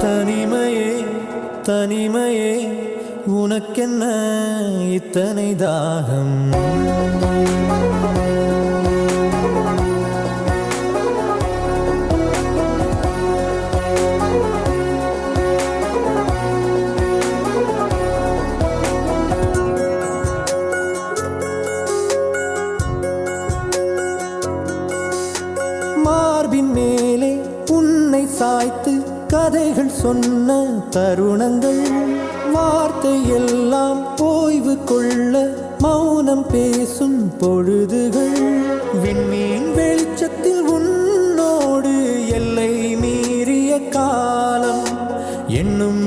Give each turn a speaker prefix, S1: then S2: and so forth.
S1: தனிமையே தனிமையே உனக்கென்ன இத்தனை தாகம்? மார்பின் மேலே உன்னை சாய்த்து கதைகள் சொன்ன தருணங்கள், வார்த்தை எல்லாம் ஓய்வு கொள்ள மௌனம் பேசும் பொழுதுகள், விண்மீன் வெளிச்சத்தில் உன்னோடு எல்லை மீறிய காலம் என்னும்